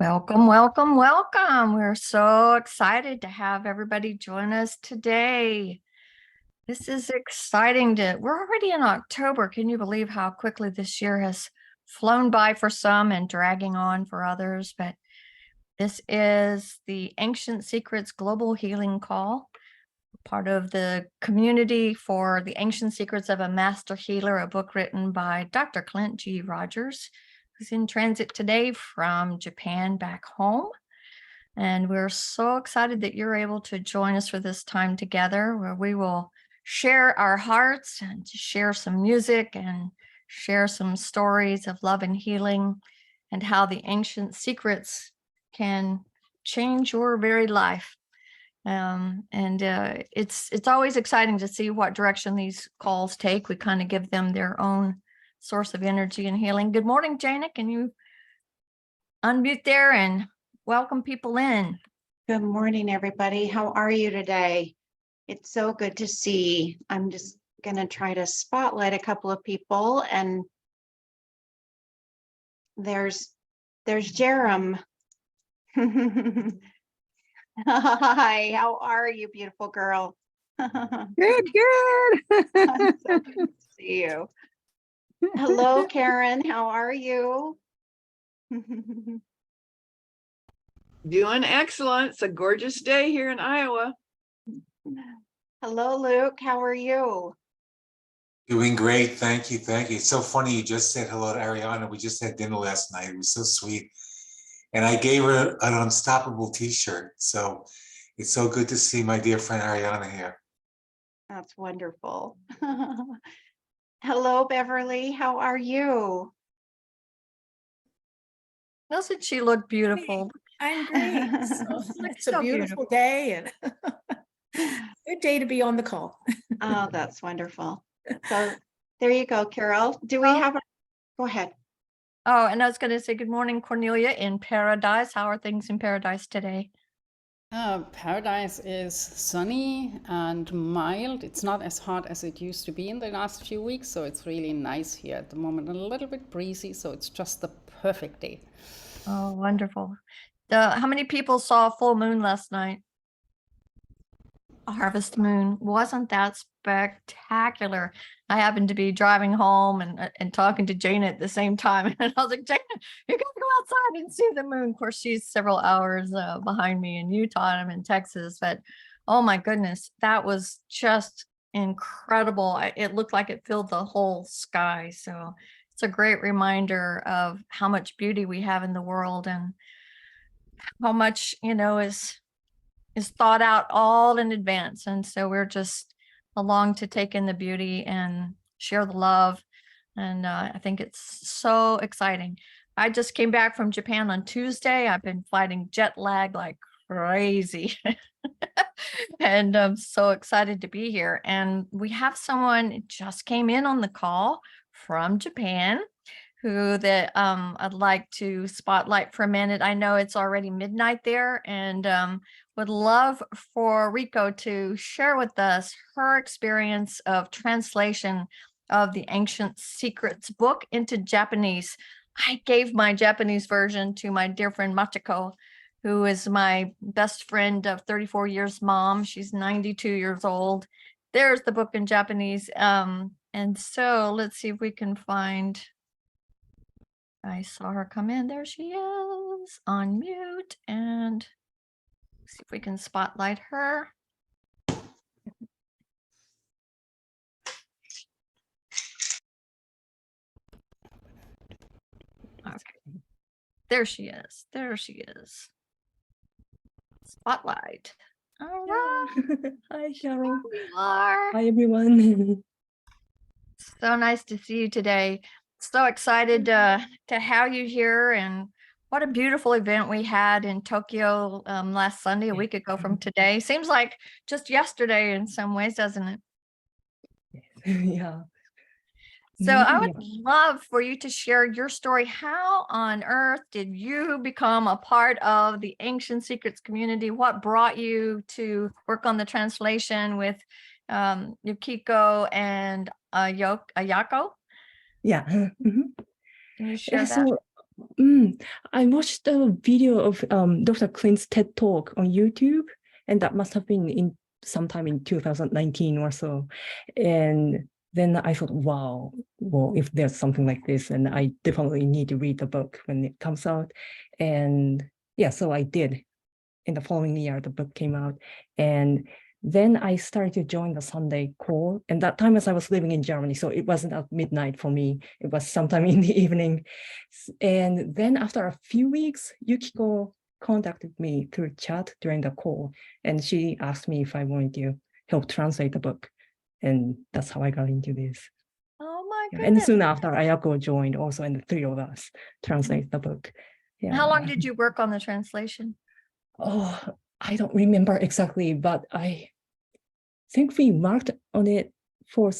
Welcome, welcome, welcome. We're so excited to have everybody join us today. This is exciting we're already in October. Can you believe how quickly this year has flown by for some and dragging on for others? But this is the Ancient Secrets Global Healing Call, part of the community for the Ancient Secrets of a Master Healer, a book written by Dr. Clint G. Rogers, who's in transit today from Japan back home. And we're so excited that you're able to join us for this time together, where we will share our hearts and share some music and share some stories of love and healing and how the ancient secrets can change your very life. It's always exciting to see what direction these calls take. We kind of give them their own source of energy and healing. Good morning, Jana. Can you unmute there and welcome people in? Good morning, everybody. How are you today? It's so good to see. I'm just going to try to spotlight a couple of people, and there's Jerem. Hi, how are you, beautiful girl? Good. I'm so good to see you. Hello, Karen. How are you? Doing excellent. It's a gorgeous day here in Iowa. Hello, Luke. How are you? Doing great. Thank you. It's so funny you just said hello to Ariana. We just had dinner last night. It was so sweet. And I gave her an Unstoppable t-shirt. So it's so good to see my dear friend Ariana here. That's wonderful. Hello, Beverly. How are you? Doesn't she look beautiful? I'm great. It's a beautiful day and good day to be on the call. Oh, that's wonderful. So there you go, Carol. Do we have go ahead. Oh, and I was going to say good morning, Cornelia in Paradise. How are things in Paradise today? Paradise is sunny and mild. It's not as hot as it used to be in the last few weeks, so it's really nice here at the moment. A little bit breezy, so it's just the perfect day. Oh, wonderful. How many people saw a full moon last night? A harvest moon. Wasn't that spectacular? I happened to be driving home and talking to Jana at the same time. And I was like, Jana, you gotta go outside and see the moon. Of course, she's several hours behind me in Utah. I'm in Texas. But oh my goodness, that was just incredible. It looked like it filled the whole sky. So it's a great reminder of how much beauty we have in the world and how much, is thought out all in advance. And so we're just along to take in the beauty and share the love. And I think it's so exciting. I just came back from Japan on Tuesday. I've been fighting jet lag like crazy. And I'm so excited to be here. And we have someone just came in on the call from Japan who I'd like to spotlight for a minute. I know it's already midnight there, and would love for Reiko to share with us her experience of translation of the Ancient Secrets book into Japanese. I gave my Japanese version to my dear friend Machiko, who is my best friend of 34 years mom. She's 92 years old. There's the book in Japanese. And so let's see if we can find... I saw her come in. There she is on mute, and see if we can spotlight her. Okay. There she is. Spotlight. All right. Hi, Cheryl. Hi, everyone. So nice to see you today. So excited to have you here, and what a beautiful event we had in Tokyo last Sunday, a week ago from today. Seems like just yesterday in some ways, doesn't it? Yeah. So I would love for you to share your story. How on earth did you become a part of the Ancient Secrets community? What brought you to work on the translation with Yukiko and Ayako? Yeah. Can you share that? I watched a video of Dr. Clint's TED Talk on YouTube, and that must have been in sometime in 2019 or so. And then I thought, wow, well, if there's something like this, and I definitely need to read the book when it comes out. And yeah, so I did. In the following year, the book came out. And then I started to join the Sunday call. And that time as I was living in Germany, so it wasn't at midnight for me. It was sometime in the evening. And then after a few weeks, Yukiko contacted me through chat during the call. And she asked me if I wanted to help translate the book. And that's how I got into this. Oh my Yeah, goodness. and soon after, Ayako joined also, and the three of us translate the book. Yeah. How long did you work on the translation? Oh, I don't remember exactly, but I think we worked on it for,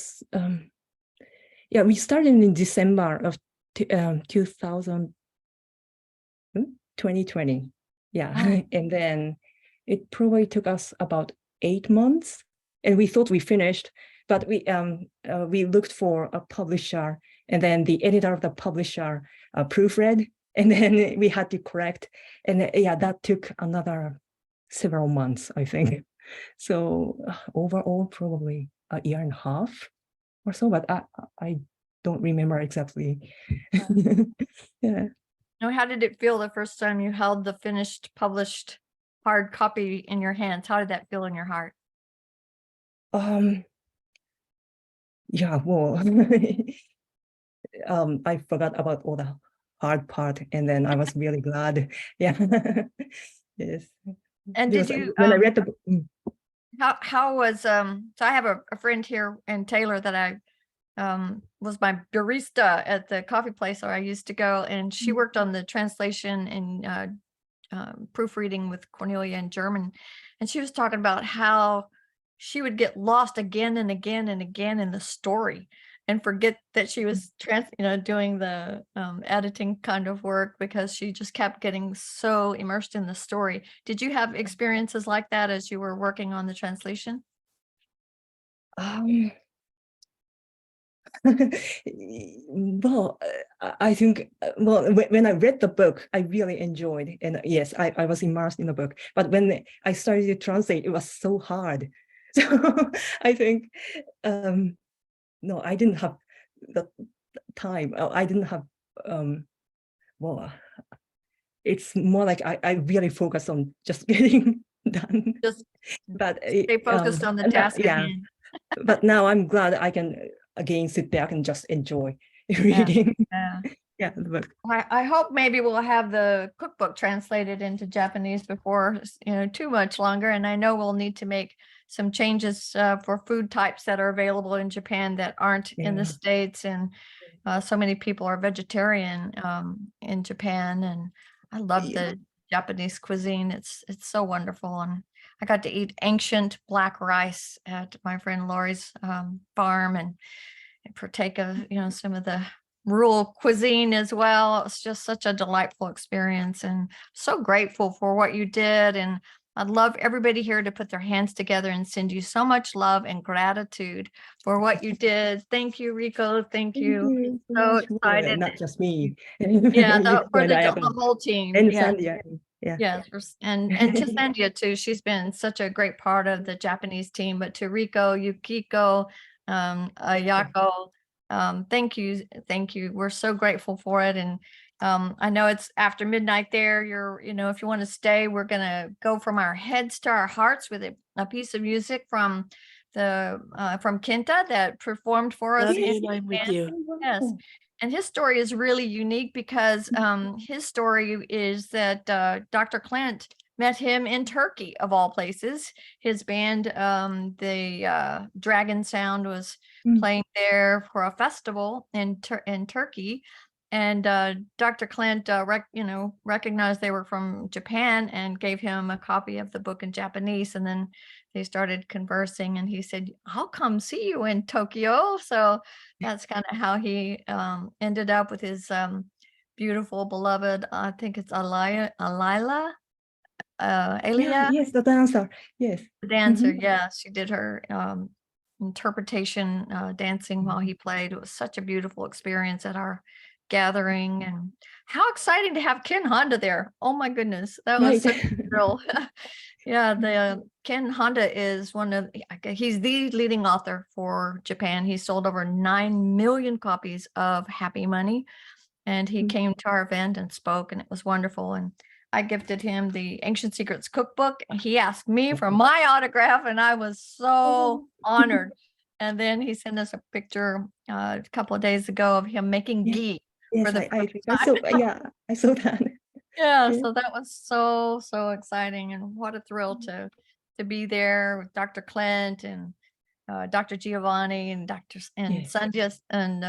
yeah, we started in December of 2020. Yeah, Oh. and then it probably took us about 8 months, and we thought we finished, but we looked for a publisher, and then the editor of the publisher proofread, and then we had to correct, and yeah, that took another several months, I think. So overall, probably a year and a half or so, but I don't remember exactly. Yeah. Now, how did it feel the first time you held the finished, published hard copy in your hands? How did that feel in your heart? Yeah, well, I forgot about all the hard part, and then I was really glad. Yeah. Yes. And Because did you when I read the book, how was so I have a friend here in Taylor that I was my barista at the coffee place where I used to go, and she worked on the translation and proofreading with Cornelia in German, and she was talking about how she would get lost again and again and again in the story and forget that she was doing the editing kind of work because she just kept getting so immersed in the story. Did you have experiences like that as you were working on the translation? well, I think, well, when I read the book, I really enjoyed, and yes, I was immersed in the book. But when I started to translate, it was so hard. So I think, no, I didn't have the time. I didn't have, well, it's more like I really focus on just getting done. Just But stay focused on the and task at yeah. hand. But now I'm glad I can again sit back and just enjoy reading. Yeah. Yeah, the book. I hope maybe we'll have the cookbook translated into Japanese before too much longer. And I know we'll need to make some changes for food types that are available in Japan that aren't in the Yeah. States. And so many people are vegetarian in Japan, and I love Yeah. the Japanese cuisine. It's so wonderful. And I got to eat ancient black rice at my friend Lori's farm and partake of some of the rural cuisine as well. It's just such a delightful experience, and so grateful for what you did. And I'd love everybody here to put their hands together and send you so much love and gratitude for what you did. Thank you, Reiko. Thank you. So much. excited. Not just me. Yeah, for And the whole team. and Yeah. Sandhya. Yeah. Yes, and to Sandhya too. She's been such a great part of the Japanese team. But to Reiko, Yukiko, Ayako, thank you. We're so grateful for it. And I know it's after midnight there. If you want to stay, we're gonna go from our heads to our hearts with a piece of music from Kenta that performed for us. Love you, I'm with you. Yes. And his story is really unique because his story is that Dr. Clint met him in Turkey, of all places. His band, the Dragon Sound, was playing there for a festival in Turkey. And Dr. Clint, recognized they were from Japan and gave him a copy of the book in Japanese. And then they started conversing, and he said, "I'll come see you in Tokyo." So that's kind of how he ended up with his beautiful, beloved, I think it's Alila, Elia. Yes, the dancer. Yes. The dancer. Yeah, she did her interpretation dancing while he played. It was such a beautiful experience at our gathering, and how exciting to have Ken Honda there. Oh my goodness, that was Right. such a thrill. Yeah, the Ken Honda is he's the leading author for Japan. He sold over 9 million copies of Happy Money, and he came to our event and spoke, and it was wonderful. And I gifted him the Ancient Secrets cookbook, and he asked me for my autograph, and I was so honored. And then he sent us a picture a couple of days ago of him making Yeah. ghee Yes, for the I first time. saw, yeah, I saw that. Yeah, Yeah. so that was so exciting, and what a thrill to be there with Dr. Clint and Dr. Giovanni and Yeah. Sandhya, and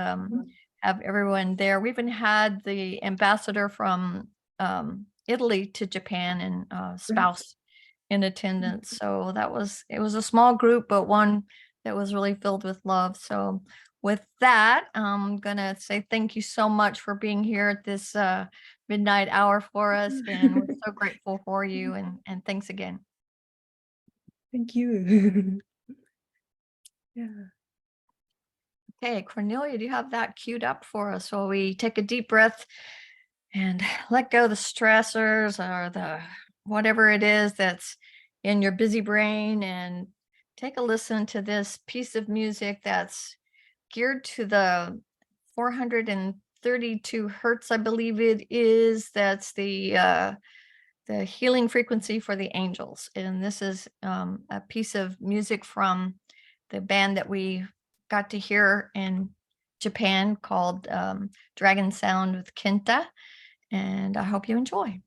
have everyone there. We even had the ambassador from Italy to Japan and spouse in attendance. So it was a small group, but one that was really filled with love. So with that, I'm gonna say thank you so much for being here at this midnight hour for us, and we're so grateful for you, and thanks again. Thank you. Yeah. Okay, Cornelia, do you have that queued up for us while we take a deep breath and let go the stressors or the whatever it is that's in your busy brain, and take a listen to this piece of music that's geared to the 432 hertz, I believe it is. That's the healing frequency for the angels. And this is a piece of music from the band that we got to hear in Japan called Dragon Sound with Kenta. And I hope you enjoy.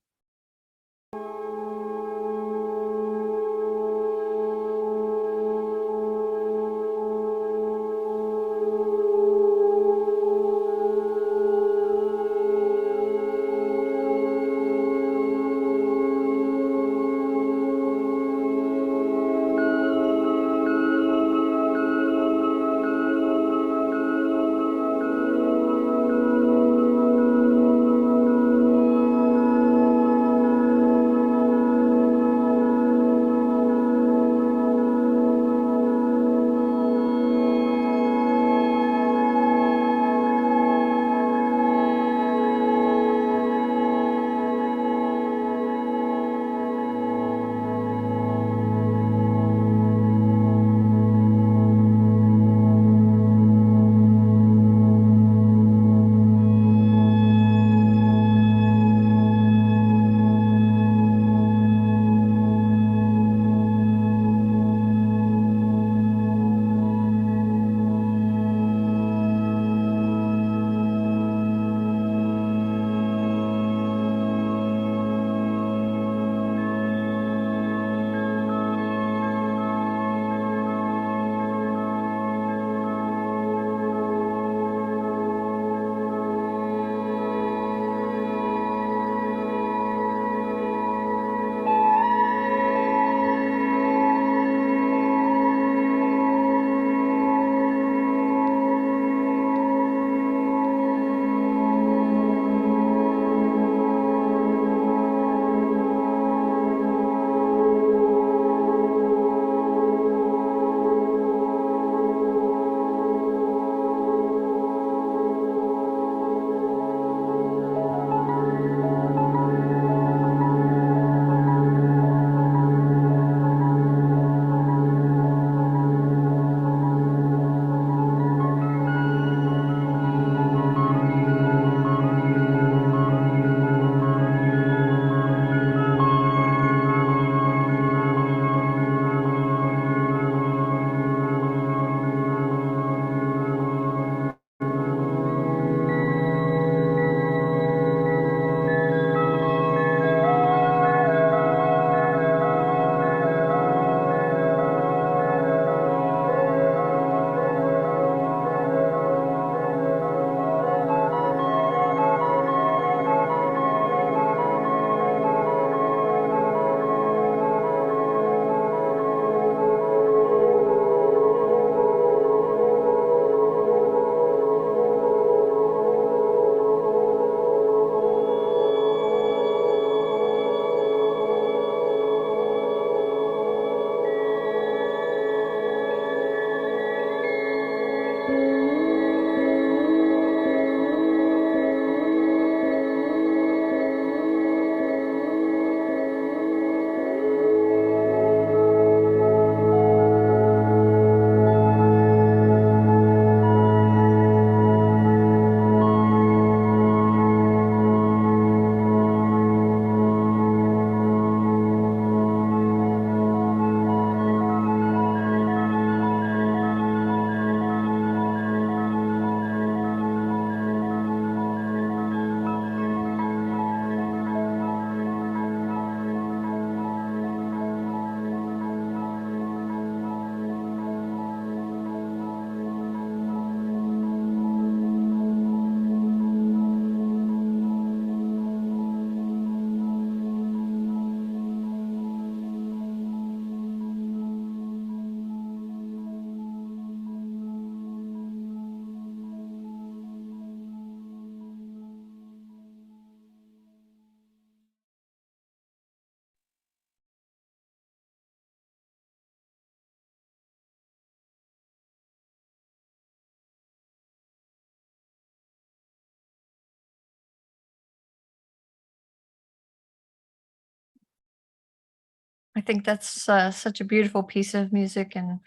I think that's such a beautiful piece of music, and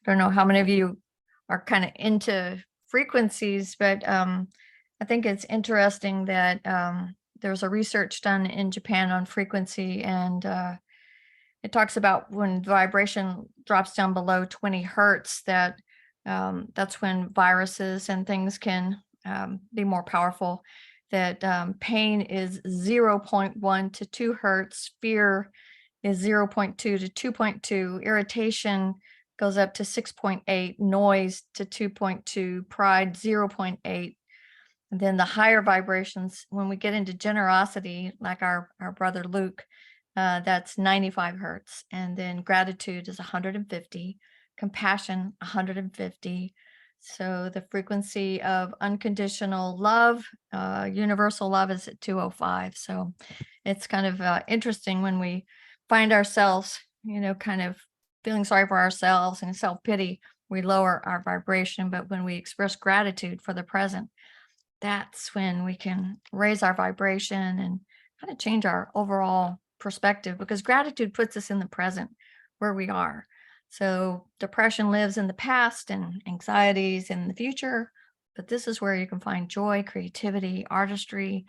I don't know how many of you are kind of into frequencies, but I think it's interesting that there's a research done in Japan on frequency, and it talks about when vibration drops down below 20 hertz, that that's when viruses and things can be more powerful. That pain is 0.1 to 2 hertz, fear is 0.2 to 2.2, irritation goes up to 6.8, noise to 2.2, pride 0.8. And then the higher vibrations, when we get into generosity, like our brother Luke, that's 95 hertz. And then gratitude is 150, compassion 150. So the frequency of unconditional love, universal love, is at 205. So it's kind of interesting when we find ourselves, kind of feeling sorry for ourselves and self-pity, we lower our vibration. But when we express gratitude for the present, that's when we can raise our vibration and kind of change our overall perspective, because gratitude puts us in the present where we are. So depression lives in the past and anxieties in the future, but this is where you can find joy, creativity, artistry.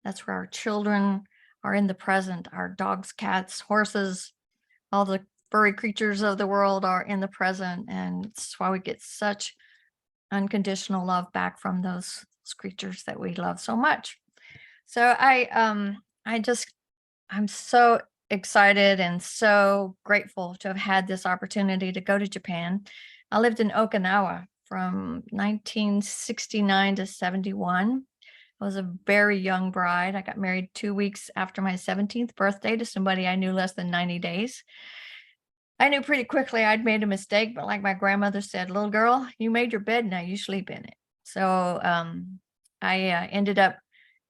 That's where our children are in the present. Our dogs, cats, horses, all the furry creatures of the world are in the present. And it's why we get such unconditional love back from those creatures that we love so much. So I'm so excited and so grateful to have had this opportunity to go to Japan. I lived in Okinawa from 1969 to 71. I was a very young bride. I got married 2 weeks after my 17th birthday to somebody I knew less than 90 days. I knew pretty quickly I'd made a mistake, but like my grandmother said, little girl, you made your bed, now you sleep in it. So I ended up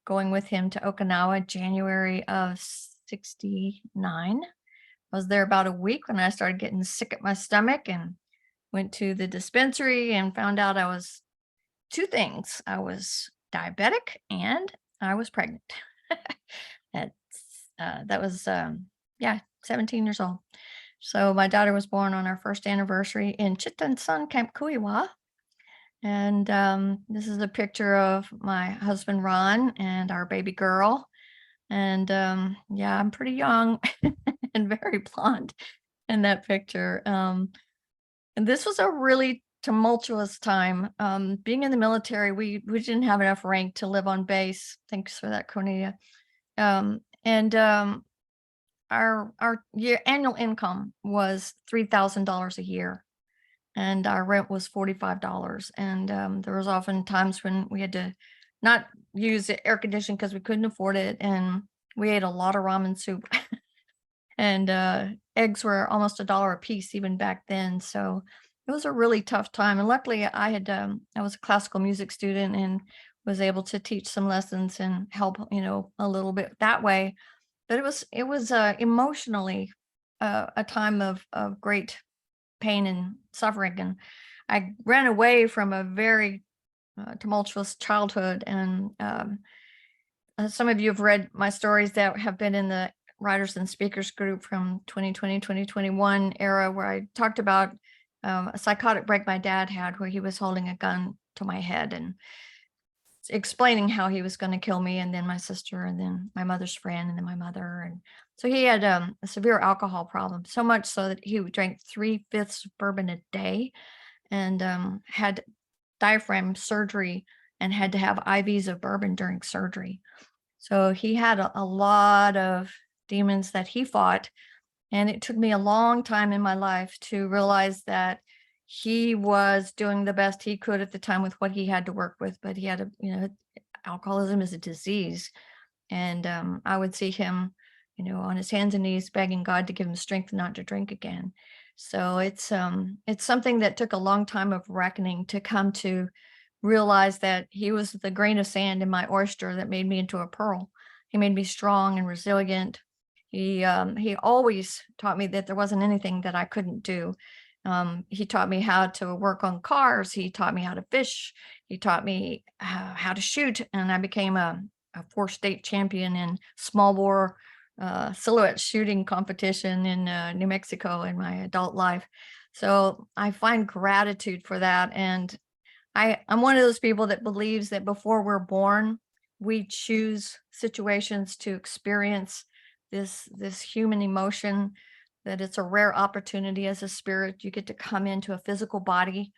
going with him to Okinawa January of 69. I was there about a week when I started getting sick at my stomach, and went to the dispensary and found out I was two things. I was diabetic and I was pregnant. That was 17 years old. So my daughter was born on our first anniversary in Chitten-san, Camp Kuiwa. And this is a picture of my husband, Ron, and our baby girl. And I'm pretty young and very blonde in that picture. And this was a really tumultuous time. Being in the military, we didn't have enough rank to live on base. Thanks for that, Cornelia. Our annual income was $3,000 a year, and our rent was $45. And there was often times when we had to not use the air conditioning because we couldn't afford it, and we ate a lot of ramen soup. And eggs were almost $1 a piece even back then. So it was a really tough time. And luckily, I was a classical music student and was able to teach some lessons and help, a little bit that way. But it was emotionally a time of great pain and suffering. And I ran away from a very tumultuous childhood. And some of you have read my stories that have been in the writers and speakers group from 2020, 2021 era, where I talked about a psychotic break my dad had, where he was holding a gun to my head and explaining how he was going to kill me, and then my sister, and then my mother's friend, and then my mother. And so he had a severe alcohol problem, so much so that he drank 3/5 bourbon a day, and had diaphragm surgery and had to have IVs of bourbon during surgery. So he had a lot of demons that he fought. And it took me a long time in my life to realize that he was doing the best he could at the time with what he had to work with. But he had alcoholism is a disease. And I would see him, on his hands and knees begging God to give him strength not to drink again. So it's something that took a long time of reckoning to come to realize that he was the grain of sand in my oyster that made me into a pearl. He made me strong and resilient. He always taught me that there wasn't anything that I couldn't do. He taught me how to work on cars. He taught me how to fish. He taught me how to shoot. And I became a 4-state champion in small bore silhouette shooting competition in New Mexico in my adult life. So I find gratitude for that. And I'm one of those people that believes that before we're born, we choose situations to experience this human emotion, that it's a rare opportunity as a spirit. You get to come into a physical body,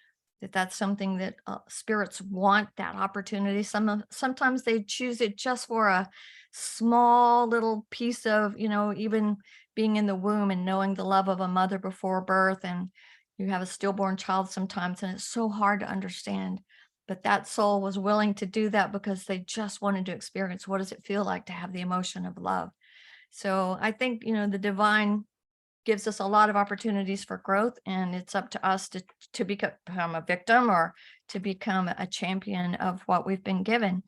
that's something that spirits want, that opportunity. Sometimes they choose it just for a small little piece of, even being in the womb and knowing the love of a mother before birth. And you have a stillborn child sometimes, and it's so hard to understand. But that soul was willing to do that because they just wanted to experience, what does it feel like to have the emotion of love? So I think, the divine gives us a lot of opportunities for growth, and it's up to us to become a victim or to become a champion of what we've been given.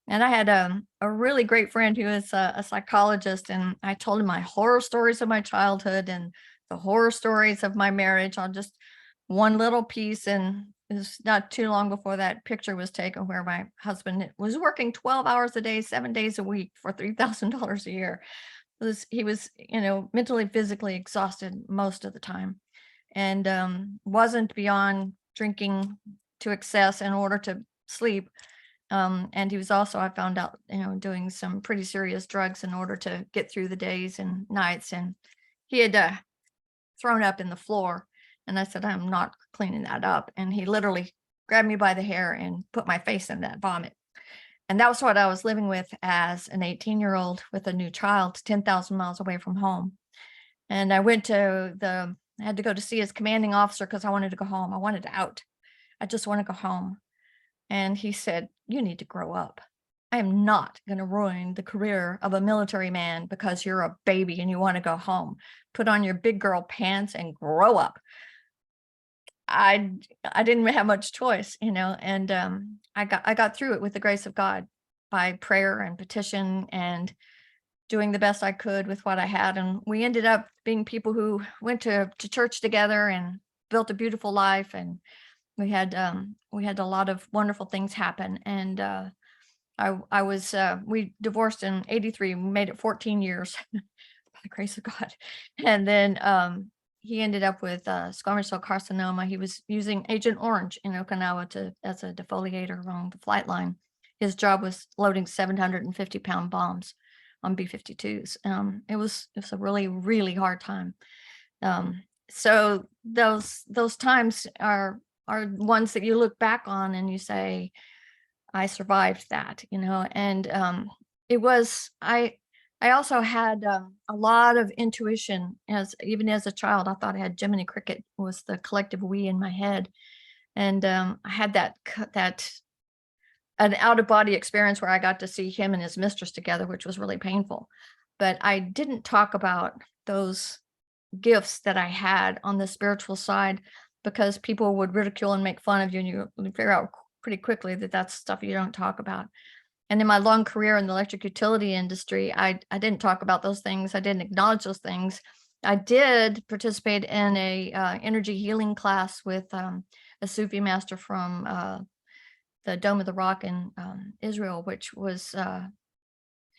And I had a really great friend who is a psychologist, and I told him my horror stories of my childhood and the horror stories of my marriage on just one little piece. And it was not too long before that picture was taken where my husband was working 12 hours a day, 7 days a week for $3,000 a year. He was, mentally, physically exhausted most of the time, and wasn't beyond drinking to excess in order to sleep. And he was also, I found out, doing some pretty serious drugs in order to get through the days and nights. And he had thrown up in the floor. And I said, I'm not cleaning that up. And he literally grabbed me by the hair and put my face in that vomit. And that was what I was living with as an 18-year-old with a new child, 10,000 miles away from home. And I had to go to see his commanding officer because I wanted to go home. I wanted out. I just want to go home. And he said, you need to grow up. I am not going to ruin the career of a military man because you're a baby and you want to go home. Put on your big girl pants and grow up. I didn't have much choice, and I got through it with the grace of God by prayer and petition and doing the best I could with what I had. And we ended up being people who went to church together and built a beautiful life. And we had a lot of wonderful things happen. And we divorced in 1983. We made it 14 years by the grace of God. And then he ended up with squamous cell carcinoma. He was using Agent Orange in Okinawa as a defoliator along the flight line. His job was loading 750-pound bombs on B-52s. It was a really, really hard time. So those times are ones that you look back on and you say, I survived that, and it was, I also had a lot of intuition even as a child. I thought I had Jiminy Cricket was the collective we in my head. And I had an out of body experience where I got to see him and his mistress together, which was really painful. But I didn't talk about those gifts that I had on the spiritual side because people would ridicule and make fun of you. And you figure out pretty quickly that that's stuff you don't talk about. And in my long career in the electric utility industry, I didn't talk about those things. I didn't acknowledge those things. I did participate in a energy healing class with a Sufi master from the Dome of the Rock in Israel, which was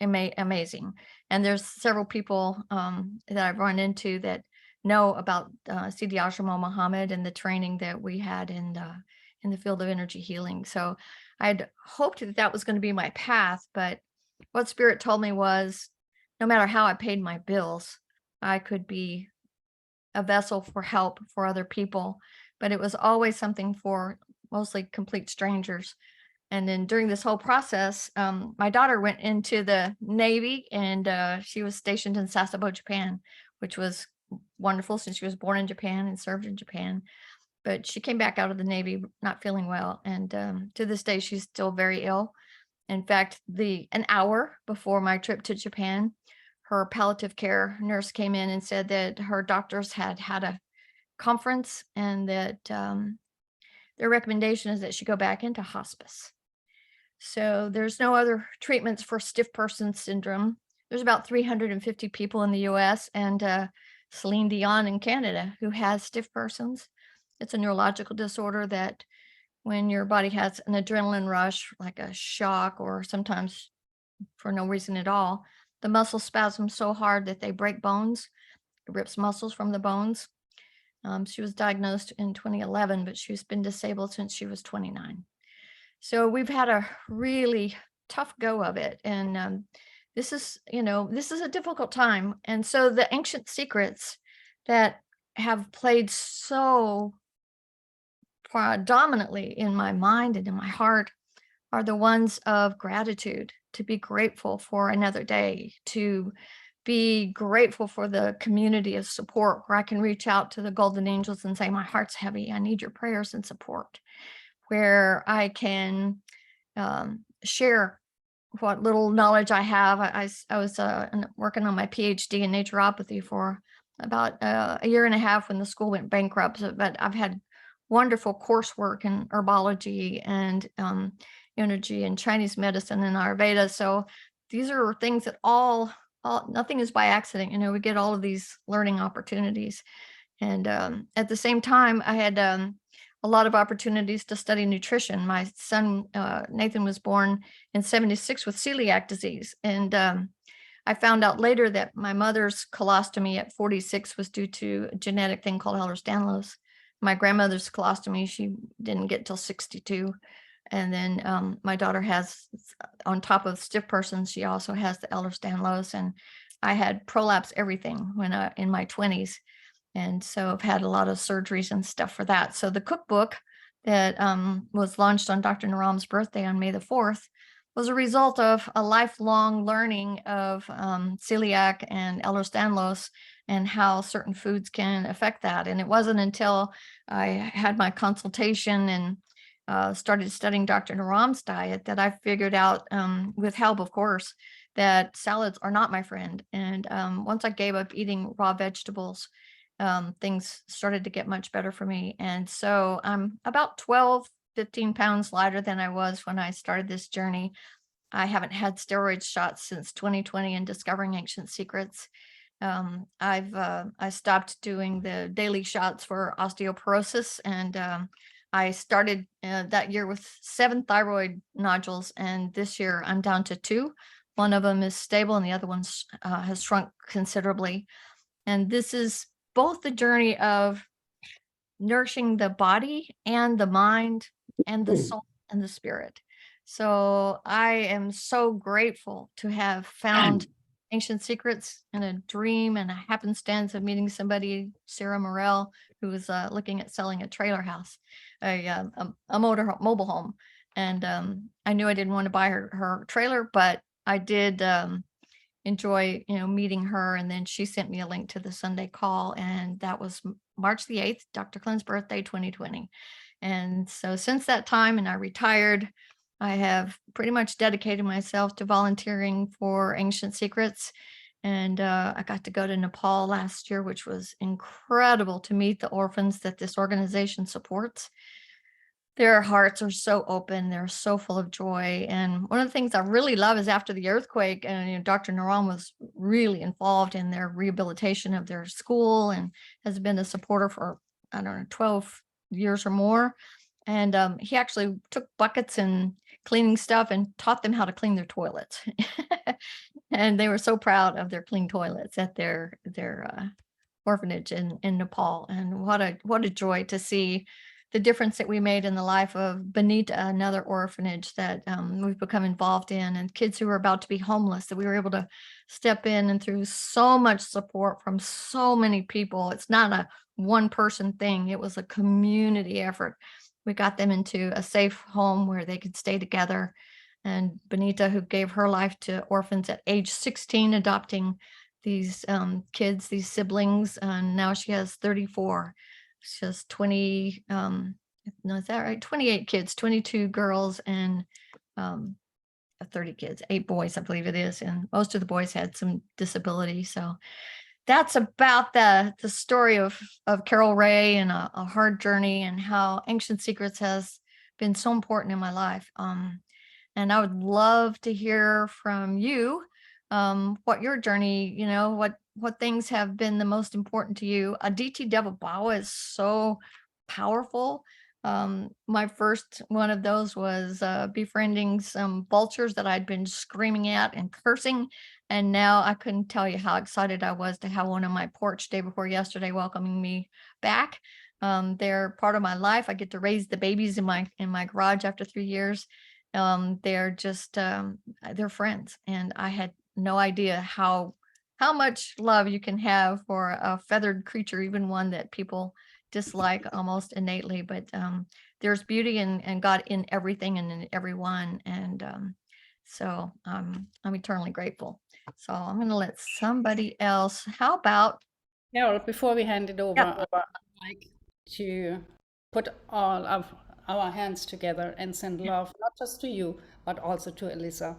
amazing. And there's several people that I've run into that know about Sidi Ashram Muhammad and the training that we had in the field of energy healing. So I'd hoped that was going to be my path, but what Spirit told me was no matter how I paid my bills, I could be a vessel for help for other people, but it was always something for mostly complete strangers. And then during this whole process, my daughter went into the Navy, and she was stationed in Sasebo, Japan, which was wonderful since she was born in Japan and served in Japan. But she came back out of the Navy not feeling well. And to this day, she's still very ill. In fact, an hour before my trip to Japan, her palliative care nurse came in and said that her doctors had a conference and that their recommendation is that she go back into hospice. So there's no other treatments for stiff person syndrome. There's about 350 people in the US and Celine Dion in Canada who has stiff persons. It's a neurological disorder that when your body has an adrenaline rush, like a shock, or sometimes for no reason at all, the muscle spasms so hard that they break bones. It rips muscles from the bones. She was diagnosed in 2011, but she's been disabled since she was 29. So we've had a really tough go of it. And this is a difficult time. And so the ancient secrets that have played so dominantly in my mind and in my heart are the ones of gratitude, to be grateful for another day, to be grateful for the community of support where I can reach out to the golden angels and say, my heart's heavy. I need your prayers and support. Where I can share what little knowledge I have. I was working on my PhD in naturopathy for about a year and a half when the school went bankrupt. But I've had wonderful coursework in herbology and energy and Chinese medicine and Ayurveda. So these are things that all nothing is by accident. We get all of these learning opportunities. And at the same time, I had a lot of opportunities to study nutrition. My son, Nathan, was born in 1976 with celiac disease. And I found out later that my mother's colostomy at 46 was due to a genetic thing called Ehlers-Danlos. My grandmother's colostomy, she didn't get till 62. And then my daughter has, on top of stiff persons, she also has the Ehlers-Danlos. And I had prolapse everything when in my 20s. And so I've had a lot of surgeries and stuff for that. So the cookbook that was launched on Dr. Naram's birthday on May the 4th was a result of a lifelong learning of celiac and Ehlers-Danlos and how certain foods can affect that. And it wasn't until I had my consultation and started studying Dr. Naram's diet that I figured out, with help, of course, that salads are not my friend. And once I gave up eating raw vegetables, things started to get much better for me. And so I'm about 15 pounds lighter than I was when I started this journey. I haven't had steroid shots since 2020 and discovering ancient secrets. I stopped doing the daily shots for osteoporosis, and I started that year with 7 thyroid nodules, and this year I'm down to 2. One of them is stable and the other one has shrunk considerably. And this is both the journey of nourishing the body and the mind and the soul and the spirit. So I am so grateful to have found ancient secrets in a dream and a happenstance of meeting somebody, Sarah Morell, who was looking at selling a trailer house, a mobile home. And I knew I didn't want to buy her trailer, but I did enjoy, meeting her. And then she sent me a link to the Sunday call, and that was March the 8th, Dr. Clint's birthday, 2020. And so since that time, and I retired, I have pretty much dedicated myself to volunteering for Ancient Secrets. And I got to go to Nepal last year, which was incredible to meet the orphans that this organization supports. Their hearts are so open. They're so full of joy. And one of the things I really love is after the earthquake, and Dr. Naram was really involved in their rehabilitation of their school and has been a supporter for, 12 years or more. And he actually took buckets and cleaning stuff and taught them how to clean their toilets. And they were so proud of their clean toilets at their orphanage in Nepal. And what a joy to see the difference that we made in the life of Benita, another orphanage that we've become involved in, and kids who were about to be homeless, that we were able to step in, and through so much support from so many people. It's not a one person thing. It was a community effort. We got them into a safe home where they could stay together. And Benita, who gave her life to orphans at age 16, adopting these kids, these siblings, and now she has 34. She has 20, no, is that right? 28 kids, 22 girls, and 30 kids, 8 boys, I believe it is. And most of the boys had some disability. So that's about the story of Carol Ray, and a hard journey, and how Ancient Secrets has been so important in my life. And I would love to hear from you what your journey, what things have been the most important to you. Aditi Devabhawa is so powerful. My first one of those was befriending some vultures that I'd been screaming at and cursing. And now I couldn't tell you how excited I was to have one on my porch day before yesterday welcoming me back. They're part of my life. I get to raise the babies in my garage after 3 years. They're just they're friends, and I had no idea how much love you can have for a feathered creature, even one that people dislike almost innately. But there's beauty and God in everything and in everyone, and so I'm eternally grateful. So I'm going to let somebody else. How about Carol, before we hand it over, Yep. I'd like to put all of our hands together and send love, not just to you, but also to Elisa.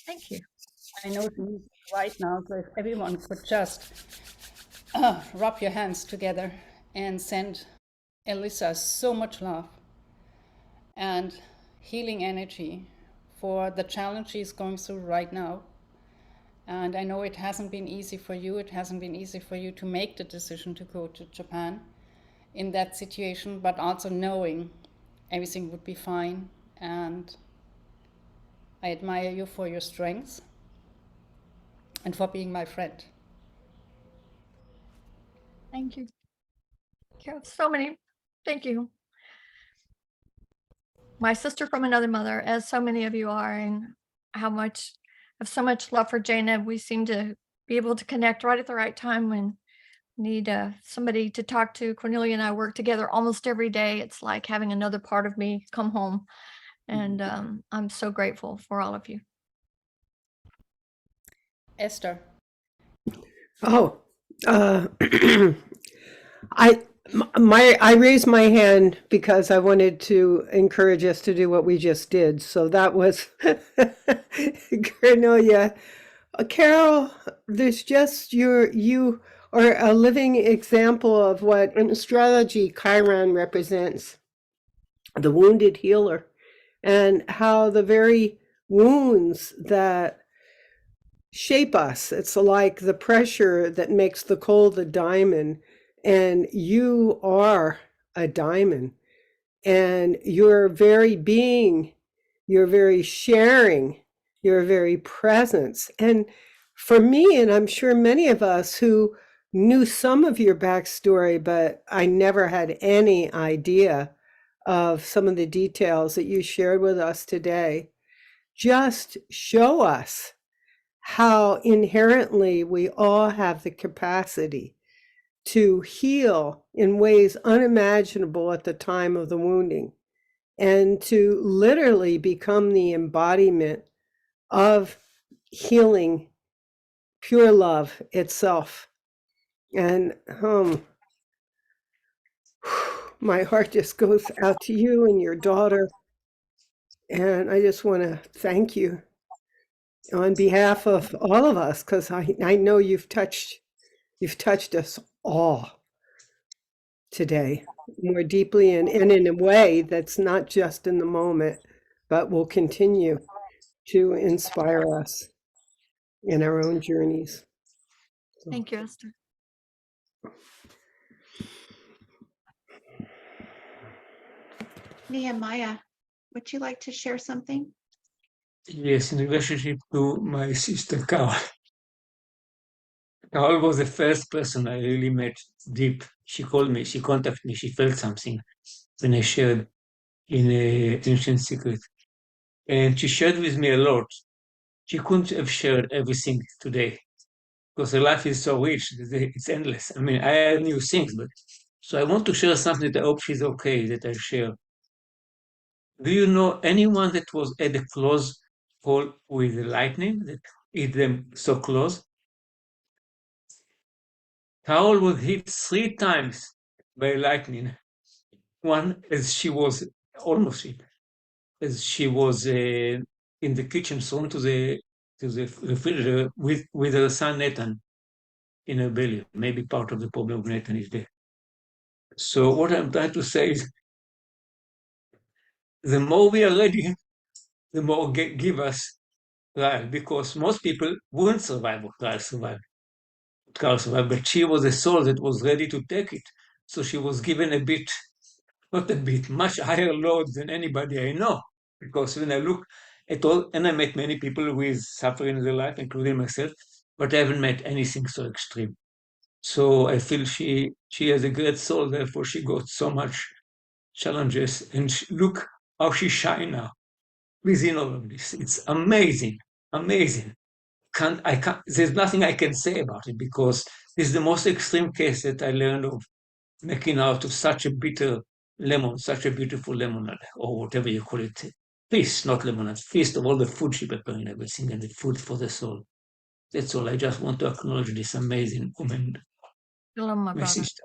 thank you. I know she's right now, so if everyone could just rub your hands together and send Elisa so much love and healing energy for the challenge she's going through right now. And I know it hasn't been easy for you. It hasn't been easy for you to make the decision to go to Japan in that situation, but also knowing everything would be fine. And I admire you for your strength and for being my friend. Thank you. So many. Thank you. My sister from another mother, as so many of you are, and how much I have so much love for Jana. We seem to be able to connect right at the right time when we need somebody to talk to. Cornelia and I work together almost every day. It's like having another part of me come home. And I'm so grateful for all of you. Esther. Oh, I raised my hand because I wanted to encourage us to do what we just did. So that was Cornelia. Carol, there's just you are a living example of what in astrology Chiron represents, the wounded healer, and how the very wounds that shape us, it's like the pressure that makes the cold a diamond, and you are a diamond, and your very being, your very sharing, your very presence. And for me, and I'm sure many of us who knew some of your backstory, but I never had any idea of some of the details that you shared with us today, just show us how inherently we all have the capacity to heal in ways unimaginable at the time of the wounding, and to literally become the embodiment of healing, pure love itself. And my heart just goes out to you and your daughter. And I just want to thank you on behalf of all of us, because I know you've touched us all today more deeply and in a way that's not just in the moment, but will continue to inspire us in our own journeys. So. Thank you, Esther. Nehemiah, would you like to share something? Yes, in relationship to my sister Carol. Carol was the first person I really met deep. She called me, she contacted me, she felt something when I shared in Ancient Secret. And she shared with me a lot. She couldn't have shared everything today because her life is so rich, it's endless. I mean, I had new things, but so I want to share something that I hope she's okay that I share. Do you know anyone that was at a close call with the lightning that hit them so close? Carol was hit 3 times by lightning. One as she was almost hit, as she was in the kitchen, thrown to the refrigerator with her son Nathan in her belly. Maybe part of the problem of Nathan is there. So what I'm trying to say is, the more we are ready, the more give us trial, because most people wouldn't survive what Carol survived. But she was a soul that was ready to take it. So she was given a bit not a bit, much higher load than anybody I know. Because when I look at all, and I met many people with suffering in their life, including myself, but I haven't met anything so extreme. So I feel she has a great soul, therefore she got so much challenges. And look how she shine now within all of this. It's amazing, amazing. There's nothing I can say about it because this is the most extreme case that I learned of making out of such a bitter lemon, such a beautiful lemonade, or whatever you call it. Feast, not lemonade, feast of all the food she prepared and everything, and the food for the soul. That's all. I just want to acknowledge this amazing woman, Hello, my my brother. sister.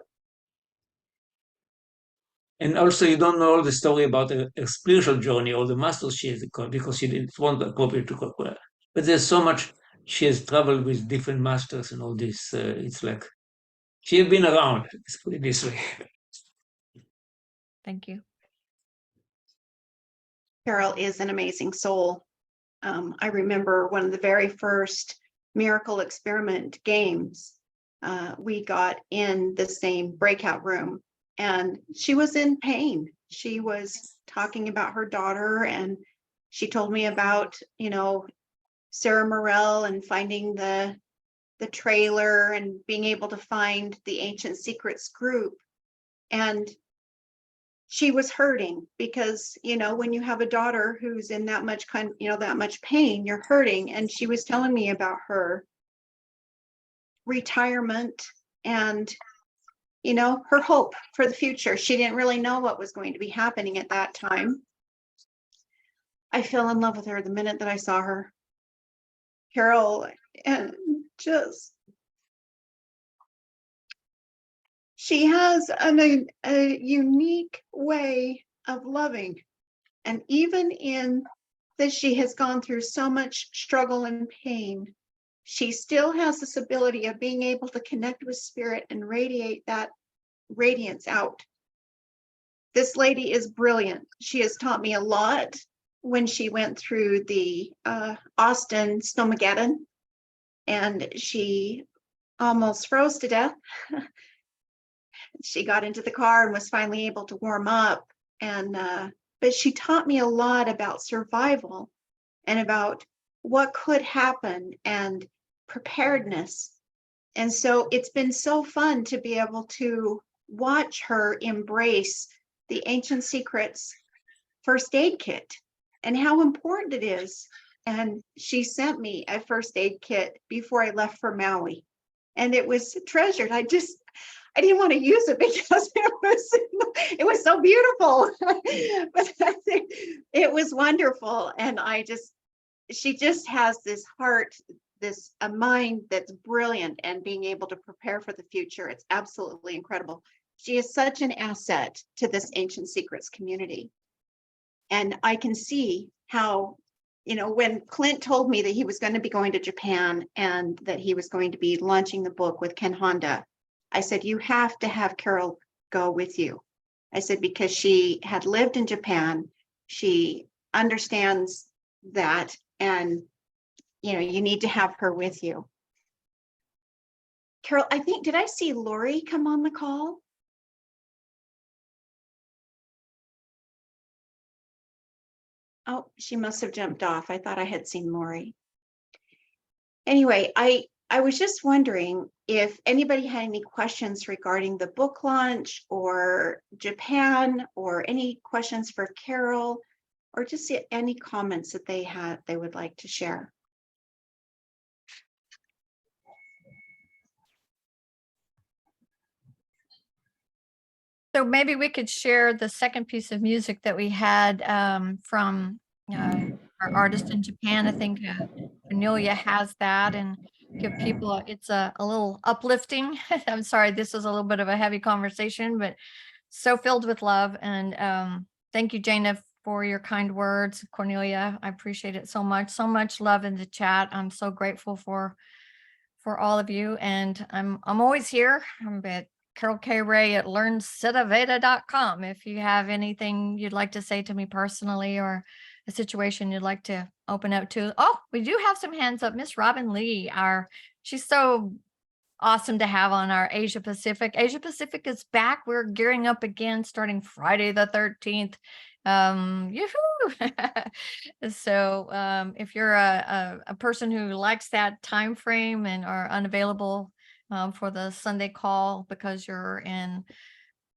And also, you don't know all the story about her spiritual journey or the masters she has got because she didn't want appropriate to call her. But there's so much she has traveled with different masters and all this. It's like she has been around. Let's put it this way. Thank you. Carol is an amazing soul. I remember one of the very first miracle experiment games. We got in the same breakout room and she was in pain. She was talking about her daughter and she told me about, Sarah Morell and finding the trailer and being able to find the Ancient Secrets group. And she was hurting because, when you have a daughter who's in that much that much pain, you're hurting. And she was telling me about her retirement and, her hope for the future. She didn't really know what was going to be happening at that time. I fell in love with her the minute that I saw her. Carol, and she has a unique way of loving. And even in that she has gone through so much struggle and pain, she still has this ability of being able to connect with spirit and radiate that radiance out. This lady is brilliant. She has taught me a lot when she went through the Austin Snowmageddon and she almost froze to death. She got into the car and was finally able to warm up. And but she taught me a lot about survival and about what could happen and preparedness. And so it's been so fun to be able to watch her embrace the Ancient Secrets first aid kit and how important it is. And she sent me a first aid kit before I left for Maui. And it was treasured. I didn't want to use it because it was so beautiful. But it was wonderful. And she just has this heart, a mind that's brilliant and being able to prepare for the future. It's absolutely incredible. She is such an asset to this Ancient Secrets community. And I can see how, when Clint told me that he was going to be going to Japan and that he was going to be launching the book with Ken Honda, I said, you have to have Carol go with you. I said, because she had lived in Japan, she understands that, and you need to have her with you. Carol, did I see Lori come on the call? Oh, she must have jumped off. I thought I had seen Lori. Anyway, I was just wondering if anybody had any questions regarding the book launch or Japan, or any questions for Carol, or just any comments that they would like to share. So maybe we could share the second piece of music that we had from our artist in Japan. I think Cornelia has that, and give people it's a little uplifting. I'm sorry, this is a little bit of a heavy conversation, but so filled with love. And thank you, Jana, for your kind words. Cornelia, I appreciate it so much. So much love in the chat. I'm so grateful for all of you. And I'm always here. I'm at Carol K. Ray at learnsiddhaveda.com. If you have anything you'd like to say to me personally, or a situation you'd like to open up to. Oh, we do have some hands up. Miss Robin Lee, she's so awesome to have on our Asia Pacific. Asia Pacific is back. We're gearing up again starting Friday the 13th. Yoo-hoo! So if you're a person who likes that time frame and are unavailable for the Sunday call because you're in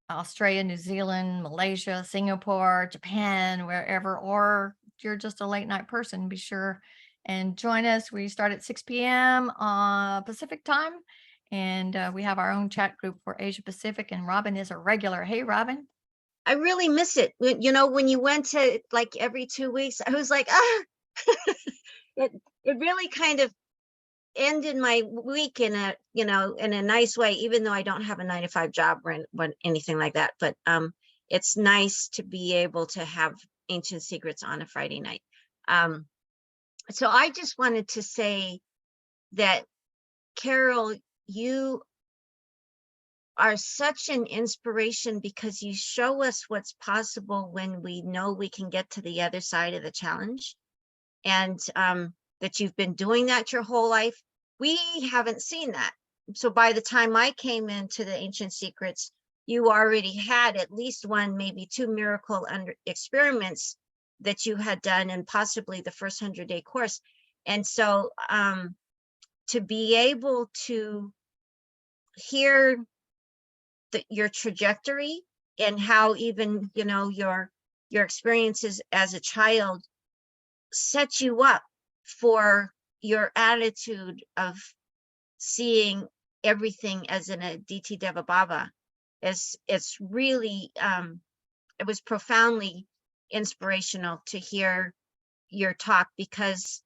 Australia, New Zealand, Malaysia, Singapore, Japan, wherever, or you're just a late night person, be sure and join us. We start at 6 p.m. Pacific time, and we have our own chat group for Asia Pacific, and Robin is a regular. Hey, Robin. I really miss it. You know, when you went to like every 2 weeks, I was like, it really kind of ended my week in a, you know, in a nice way, even though I don't have a 9-to-5 job or anything like that. But it's nice to be able to have Ancient Secrets on a Friday night. So I just wanted to say that, Carol, you are such an inspiration because you show us what's possible when we know we can get to the other side of the challenge, and that you've been doing that your whole life. We haven't seen that. So by the time I came into the Ancient Secrets, you already had at least one, maybe two miracle experiments that you had done, and possibly the first 100-day course. And so to be able to hear your trajectory and how even, you know, your experiences as a child set you up for your attitude of seeing everything as in a DT Deva Baba, it's really it was profoundly inspirational to hear your talk, because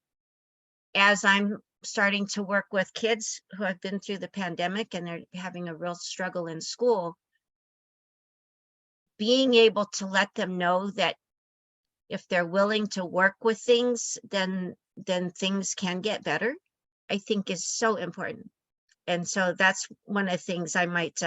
as I'm starting to work with kids who have been through the pandemic and they're having a real struggle in school, being able to let them know that if they're willing to work with things, then things can get better, I think is so important. And so that's one of the things I might,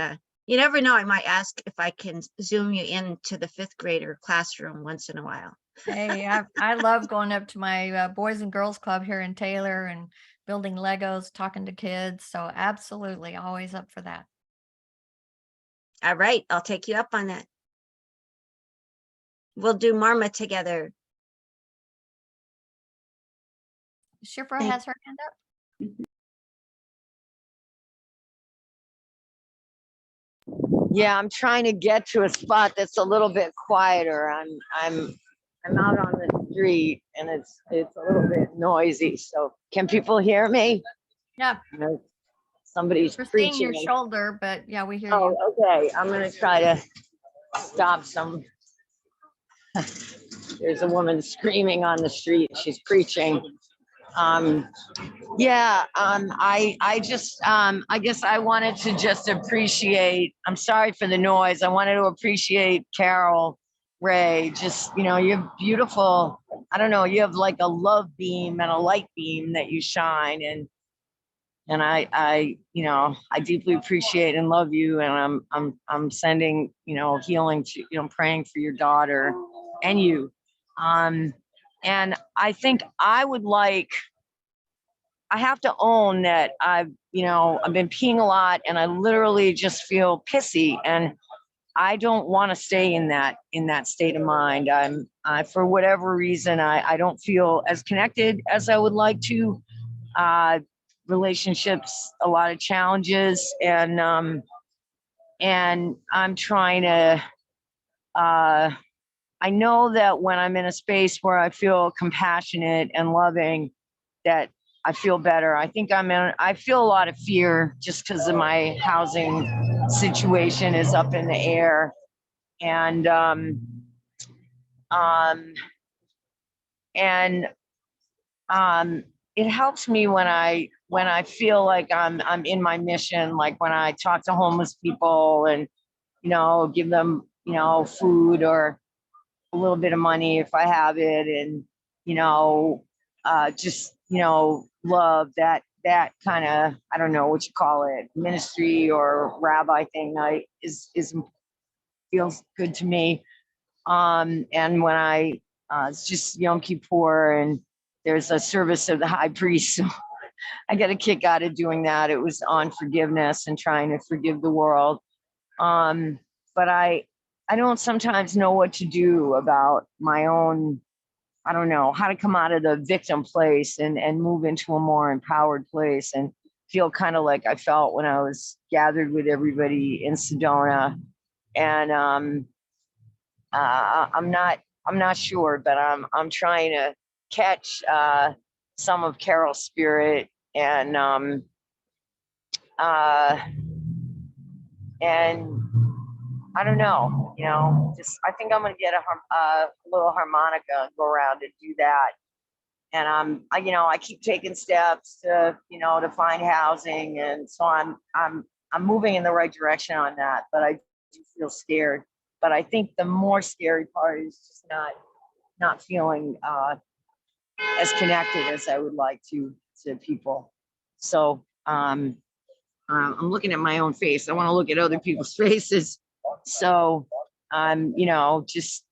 you never know, I might ask if I can Zoom you into the 5th grader classroom once in a while. Hey, I love going up to my Boys and Girls Club here in Taylor and building Legos, talking to kids. So absolutely, always up for that. All right, I'll take you up on that. We'll do Marma together. Shifra has her hand up. Yeah, I'm trying to get to a spot that's a little bit quieter. I'm out on the street and it's a little bit noisy. So can people hear me? Yeah. Somebody's We're preaching. seeing your shoulder, but yeah, we hear you. Oh, okay. I'm gonna try to stop some. There's a woman screaming on the street. She's preaching. I guess I wanted to just appreciate, I'm sorry for the noise. I wanted to appreciate Carol Ray. Just, you know, you're beautiful. I don't know, you have like a love beam and a light beam that you shine. And I you know, I deeply appreciate and love you. And I'm sending, you know, healing to, you know, praying for your daughter and you. And I think I have to own that I've been peeing a lot and I literally just feel pissy, and I don't want to stay in that state of mind. For whatever reason, I don't feel as connected as I would like to. Relationships, a lot of challenges, and I'm trying to, I know that when I'm in a space where I feel compassionate and loving, that I feel better. I think I feel a lot of fear just because of my housing situation is up in the air. And it helps me when I feel like I'm in my mission, like when I talk to homeless people and, you know, give them, you know, food or a little bit of money if I have it, and, you know, just, you know, love that kind of, I don't know what you call it, ministry or rabbi thing feels good to me. And when it's just Yom Kippur and there's a service of the high priest, so I got a kick out of doing that. It was on forgiveness and trying to forgive the world. But I don't sometimes know what to do about my own, I don't know, how to come out of the victim place and move into a more empowered place and feel kind of like I felt when I was gathered with everybody in Sedona. And I'm not sure, but I'm trying to catch some of Carol's spirit and I don't know, just I think I'm gonna get a little harmonica, go around and do that. And I keep taking steps to, to find housing, and so I'm moving in the right direction on that. But I do feel scared. But I think the more scary part is just not feeling as connected as I would like to people. So I'm looking at my own face. I want to look at other people's faces. So I'm, just,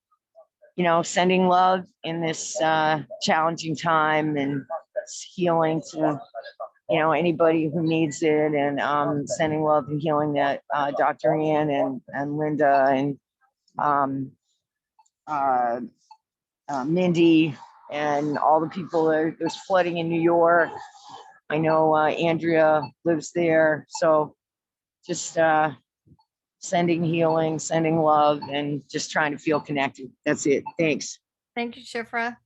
sending love in this challenging time and healing to, anybody who needs it, and sending love and healing that Dr. Ann and Linda and Mindy and all the people. There's flooding in New York. I know Andrea lives there. So just sending healing, sending love, and just trying to feel connected. That's it. Thanks. Thank you, Shifra.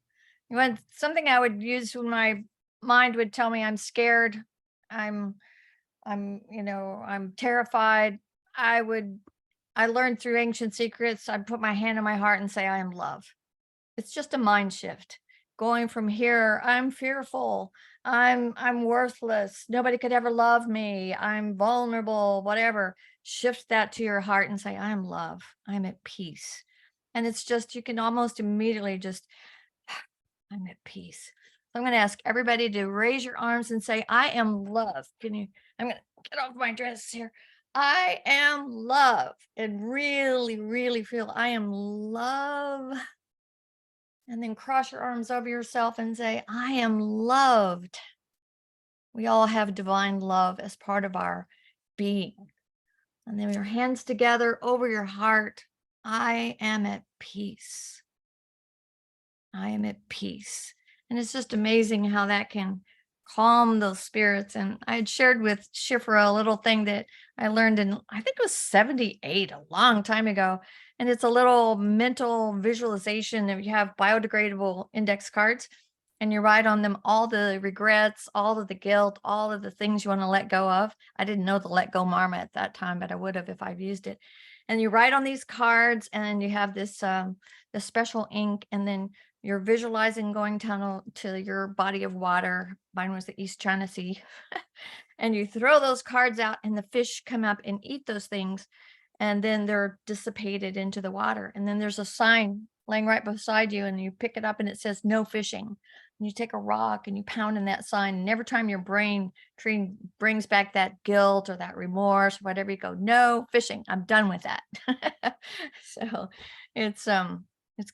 Something I would use when my mind would tell me I'm scared, I'm terrified. I learned through ancient secrets, I'd put my hand on my heart and say, I am love. It's just a mind shift. Going from here, I'm fearful, I'm worthless, nobody could ever love me, I'm vulnerable, whatever. Shift that to your heart and say, I am love, I'm at peace. And it's just, you can almost immediately just, I'm at peace. So I'm going to ask everybody to raise your arms and say, I am love. I'm going to get off my dress here. I am love. And really, really feel I am love. And then cross your arms over yourself and say, I am loved. We all have divine love as part of our being. And then your hands together over your heart. I am at peace. I am at peace. And it's just amazing how that can calm those spirits. And I had shared with Shifra a little thing that I learned in, I think it was 78, a long time ago. And it's a little mental visualization. If you have biodegradable index cards and you write on them all the regrets, all of the guilt, all of the things you want to let go of. I didn't know the let go marma at that time, but I would have if I've used it. And you write on these cards, and you have this special ink, and then you're visualizing going down to your body of water. Mine was the East China Sea. And you throw those cards out, and the fish come up and eat those things. And then they're dissipated into the water. And then there's a sign laying right beside you, and you pick it up and it says no fishing. And you take a rock and you pound in that sign. And every time your brain brings back that guilt or that remorse, or whatever, you go, no fishing. I'm done with that. So it's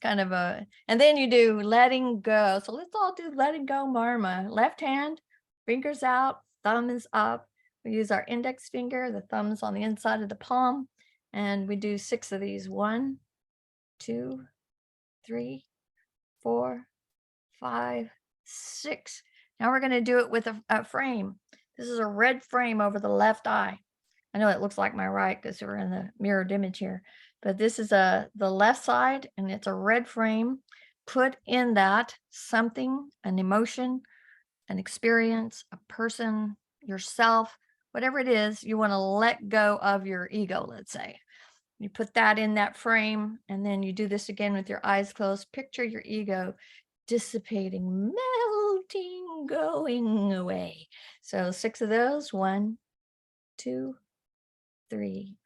kind of and then you do letting go. So let's all do letting go marma. Left hand, fingers out, thumb is up. We use our index finger, the thumb's on the inside of the palm. And we do 6 of these. 1, 2, 3, 4, 5, 6. Now we're going to do it with a frame. This is a red frame over the left eye. I know it looks like my right because we're in the mirrored image here, but this is the left side, and it's a red frame. Put in that something, an emotion, an experience, a person, yourself, whatever it is, you want to let go of your ego, let's say. You put that in that frame, and then you do this again with your eyes closed. Picture your ego dissipating, melting, going away. So 6 of those. 1, 2, 3,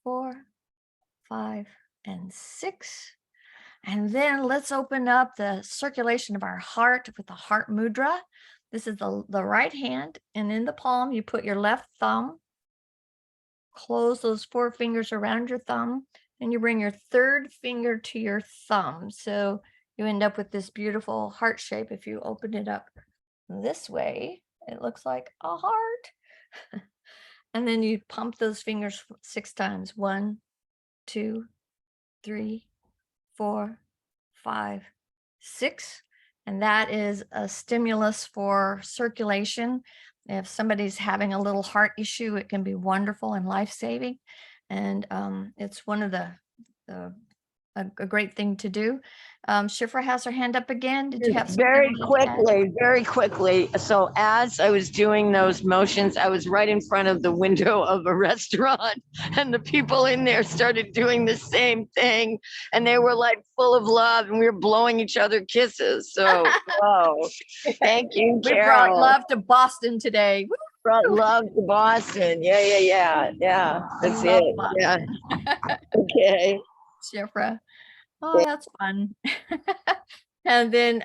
4, 5, and 6. And then let's open up the circulation of our heart with the heart mudra. This is the right hand, and in the palm, you put your left thumb. Close those 4 fingers around your thumb, and you bring your 3rd finger to your thumb. So you end up with this beautiful heart shape if you open it up this way. It looks like a heart. And then you pump those fingers 6 times. 1, 2, 3, 4, 5, 6. And that is a stimulus for circulation. If somebody's having a little heart issue, it can be wonderful and life-saving. And it's one of a great thing to do. Shifra has her hand up again. Did you have something? Very quickly. So as I was doing those motions, I was right in front of the window of a restaurant, and the people in there started doing the same thing, and they were like full of love, and we were blowing each other kisses. So, whoa, thank you, We brought Carol. love to Boston today. Woo! Brought love to Boston. Yeah. That's Love it. Yeah. Boston. Okay. Shifra. Oh, that's fun. And then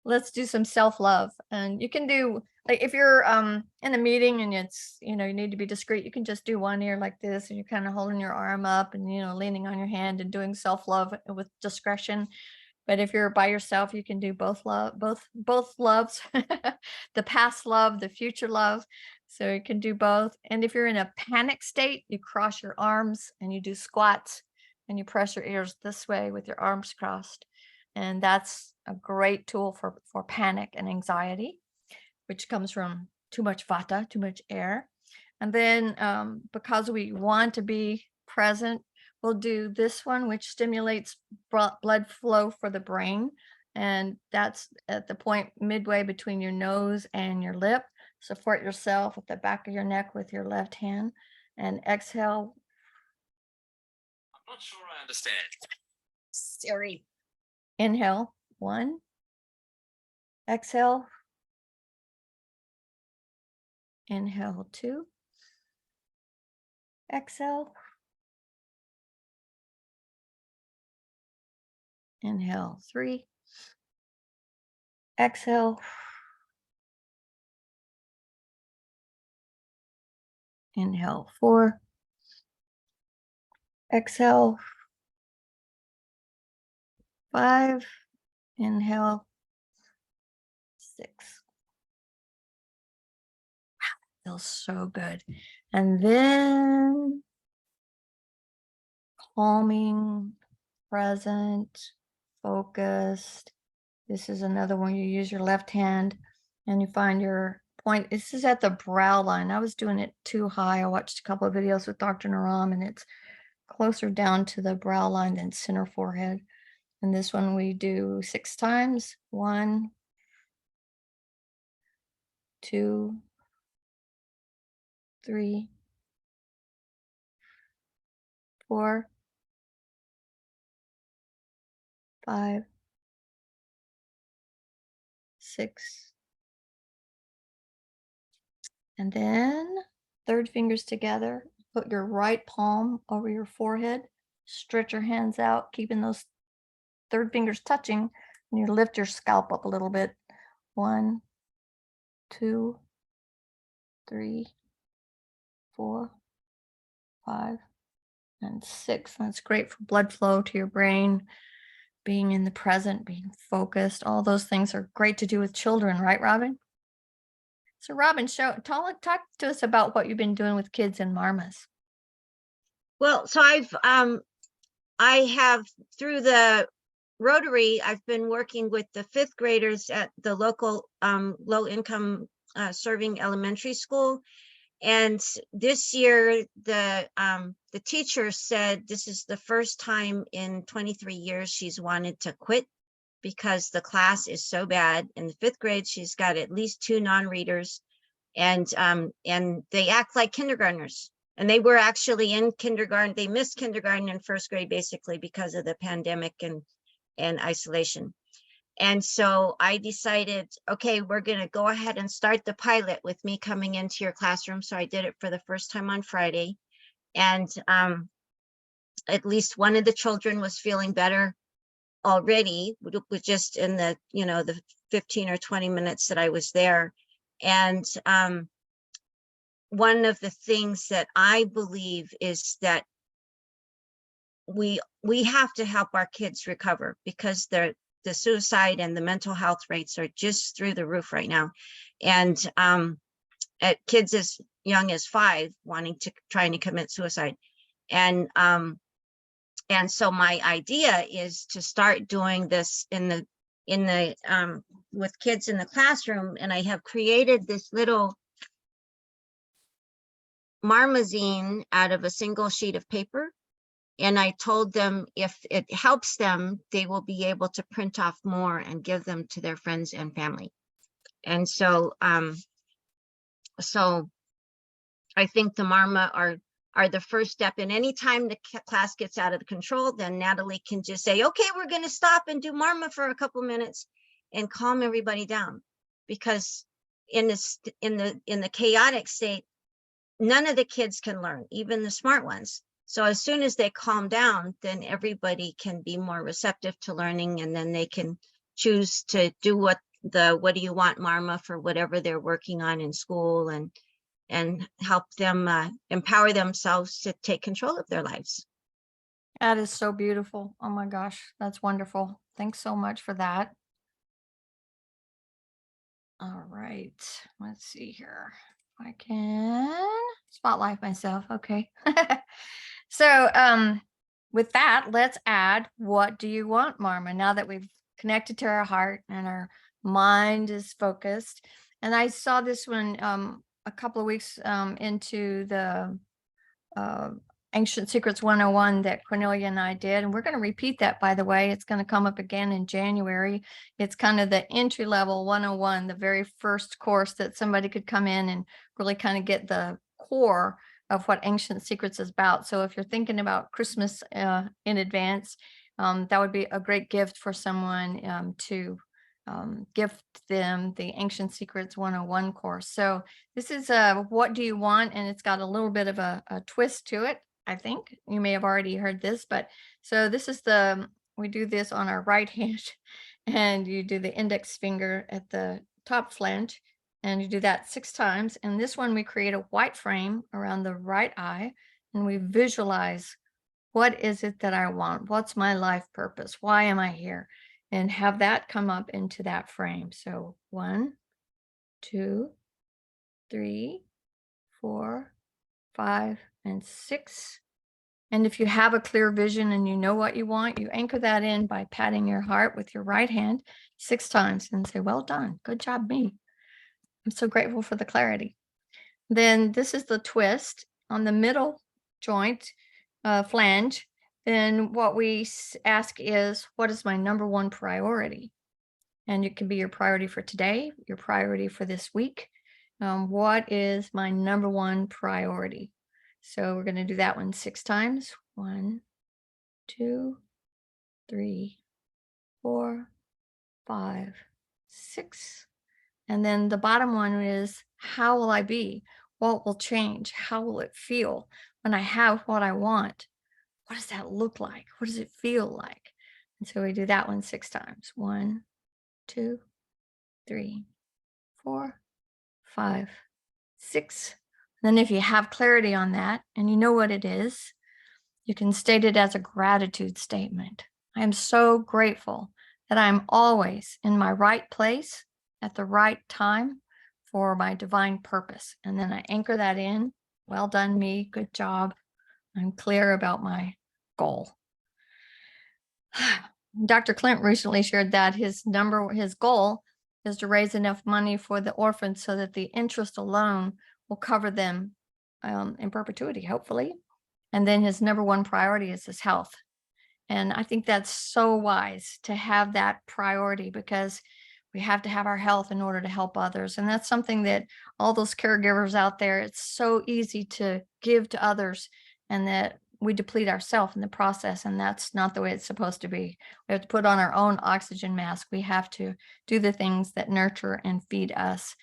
let's do some self-love. And you can do, like, if you're in a meeting and it's, you need to be discreet, you can just do one ear like this, and you're kind of holding your arm up and leaning on your hand and doing self-love with discretion. But if you're by yourself, you can do both loves, the past love, the future love. So you can do both. And if you're in a panic state, you cross your arms and you do squats, and you press your ears this way with your arms crossed. And that's a great tool for panic and anxiety, which comes from too much vata, too much air. And then because we want to be present, we'll do this one, which stimulates blood flow for the brain. And that's at the point midway between your nose and your lip. Support yourself at the back of your neck with your left hand, and exhale. Not sure I understand. Siri. Inhale, 1. Exhale. Inhale, 2. Exhale. Inhale, 3. Exhale. Inhale, 4. Exhale, 5. Inhale, 6. Wow, feels so good. And then calming, present, focused. This is another one. You use your left hand and you find your point. This is at the brow line. I was doing it too high. I watched a couple of videos with Dr. Naram, and it's closer down to the brow line than center forehead. And this one we do 6 times. 1, 2, 3, 4, 5, 6. And then third fingers together. Put your right palm over your forehead. Stretch your hands out, keeping those third fingers touching. And you lift your scalp up a little bit. 1, 2, 3, 4, 5, and 6. That's great for blood flow to your brain, being in the present, being focused. All those things are great to do with children, right, Robin? So Robin, talk to us about what you've been doing with kids in Marmas. Well, so I have, through the Rotary, I've been working with the 5th graders at the local low income serving elementary school. And this year, the teacher said this is the first time in 23 years she's wanted to quit because the class is so bad. In the 5th grade, she's got at least 2 non-readers, and they act like kindergartners. And they were actually in kindergarten. They missed kindergarten in 1st grade, basically because of the pandemic and isolation. And so I decided, okay, we're going to go ahead and start the pilot with me coming into your classroom. So I did it for the first time on Friday. And at least one of the children was feeling better already, with just in the, the 15 or 20 minutes that I was there. And one of the things that I believe is that we have to help our kids recover, because the suicide and the mental health rates are just through the roof right now. And at kids as young as 5 trying to commit suicide. And so my idea is to start doing this with kids in the classroom. And I have created this little marmazine out of a single sheet of paper. And I told them if it helps them, they will be able to print off more and give them to their friends and family. And so, so I think the marma are the first step. And anytime the class gets out of control, then Natalie can just say, okay, we're going to stop and do marma for a couple minutes and calm everybody down. Because in the chaotic state, none of the kids can learn, even the smart ones. So as soon as they calm down, then everybody can be more receptive to learning, and then they can choose to do what do you want marma for whatever they're working on in school, and help them empower themselves to take control of their lives. That is so beautiful. Oh my gosh, that's wonderful. Thanks so much for that. All right, let's see here. I can spotlight myself. Okay. So with that, let's add what do you want, Marma, now that we've connected to our heart and our mind is focused. And I saw this one a couple of weeks into the Ancient Secrets 101 that Cornelia and I did. And we're going to repeat that, by the way. It's going to come up again in January. It's kind of the entry level 101, the very first course that somebody could come in and really kind of get the core of what Ancient Secrets is about. So if you're thinking about Christmas in advance, that would be a great gift for someone to gift them the Ancient Secrets 101 course. So this is what do you want? And it's got a little bit of a twist to it. I think you may have already heard this, but so this is we do this on our right hand, and you do the index finger at the top flange, and you do that 6 times. And this one, we create a white frame around the right eye, and we visualize, what is it that I want? What's my life purpose? Why am I here? And have that come up into that frame. So 1, 2, 3, 4, 5, and 6. And if you have a clear vision and you know what you want, you anchor that in by patting your heart with your right hand 6 times and say, well done, good job, me. I'm so grateful for the clarity. Then this is the twist on the middle joint, flange. Then what we ask is, what is my number 1 priority? And it can be your priority for today, your priority for this week. What is my number 1 priority? So we're going to do that one 6 times. 1, 2, 3, 4, 5, 6. And then the bottom one is, how will I be? What will change? How will it feel when I have what I want? What does that look like? What does it feel like? And so we do that one 6 times. 1, 2, 3, 4, 5, 6. Then if you have clarity on that and you know what it is, you can state it as a gratitude statement. I am so grateful that I'm always in my right place at the right time for my divine purpose. And then I anchor that in. Well done, me. Good job. I'm clear about my goal. Dr. Clint recently shared that his goal is to raise enough money for the orphans so that the interest alone will cover them in perpetuity, hopefully. And then his number 1 priority is his health. And I think that's so wise to have that priority, because we have to have our health in order to help others. And that's something that all those caregivers out there, it's so easy to give to others, and that we deplete ourselves in the process. And that's not the way it's supposed to be. We have to put on our own oxygen mask. We have to do the things that nurture and feed us.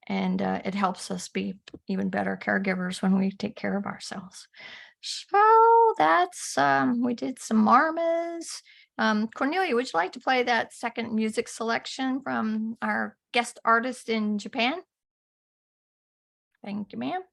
And it helps us be even better caregivers when we take care of ourselves. So that's, we did some marmas. Cornelia, would you like to play that second music selection from our guest artist in Japan? Thank you, ma'am.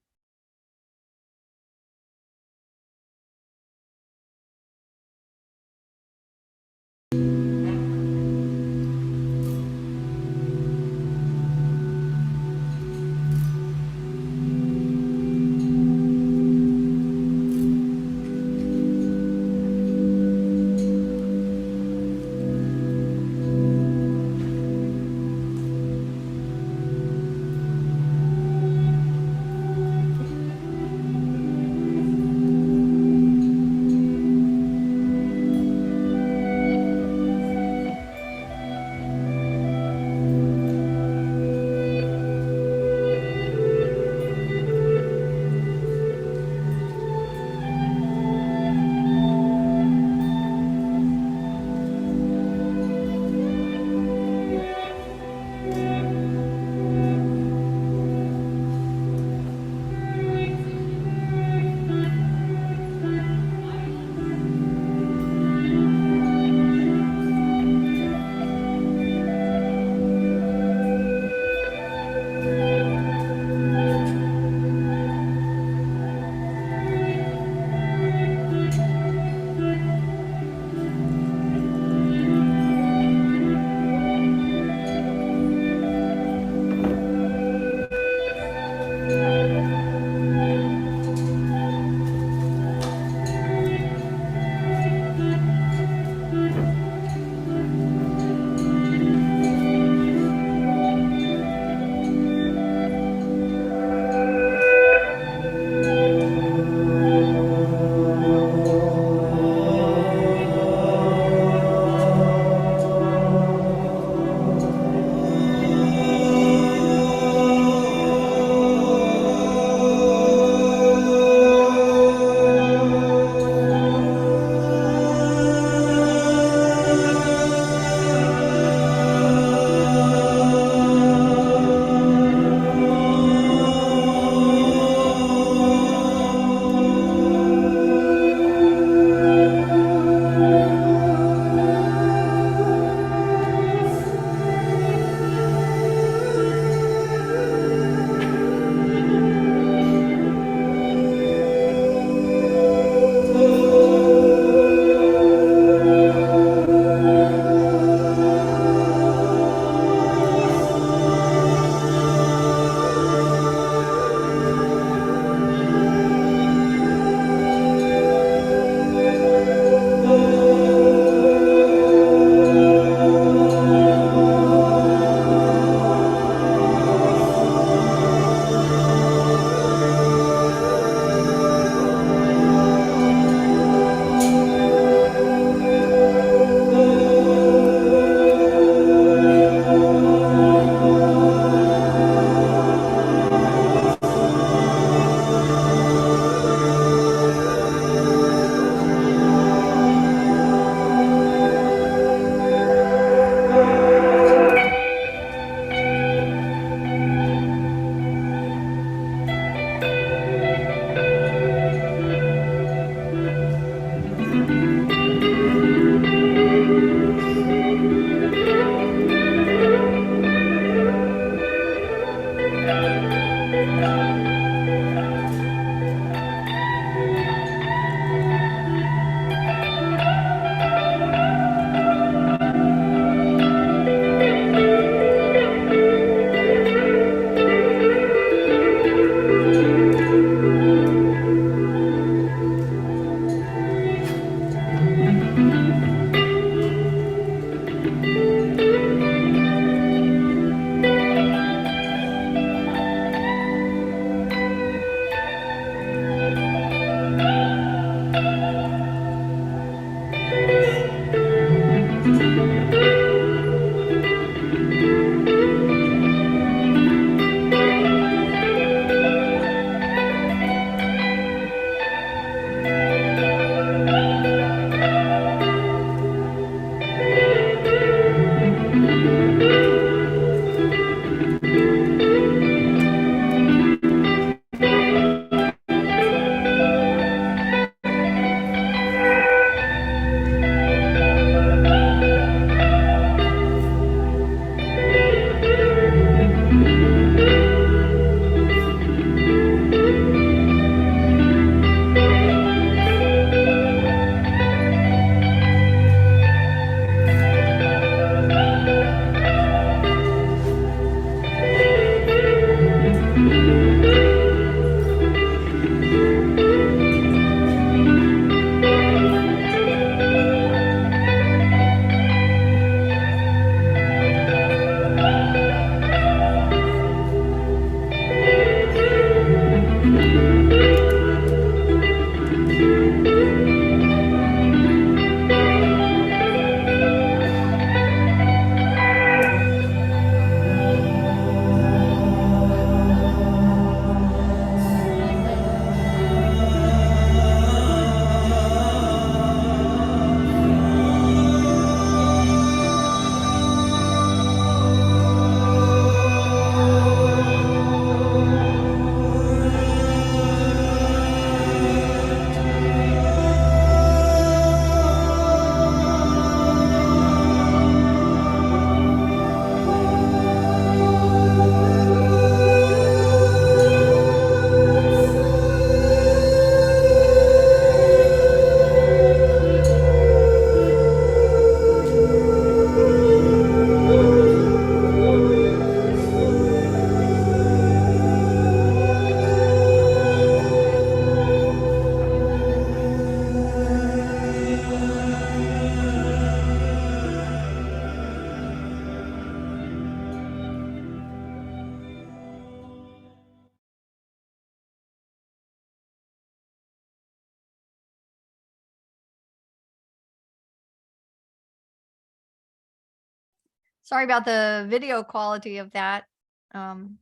sorry about the video quality of that.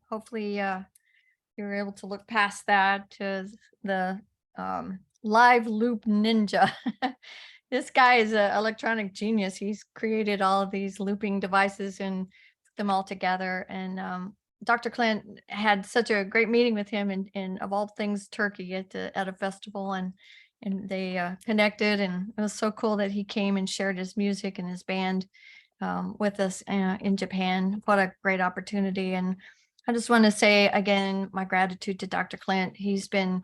Hopefully you're able to look past that to the live loop ninja. This guy is an electronic genius. He's created all of these looping devices and put them all together. And Dr. Clint had such a great meeting with him in of all things Turkey at a festival, and they connected, and it was so cool that he came and shared his music and his band with us in Japan. What a great opportunity. And I just want to say again my gratitude to Dr. Clint. He's been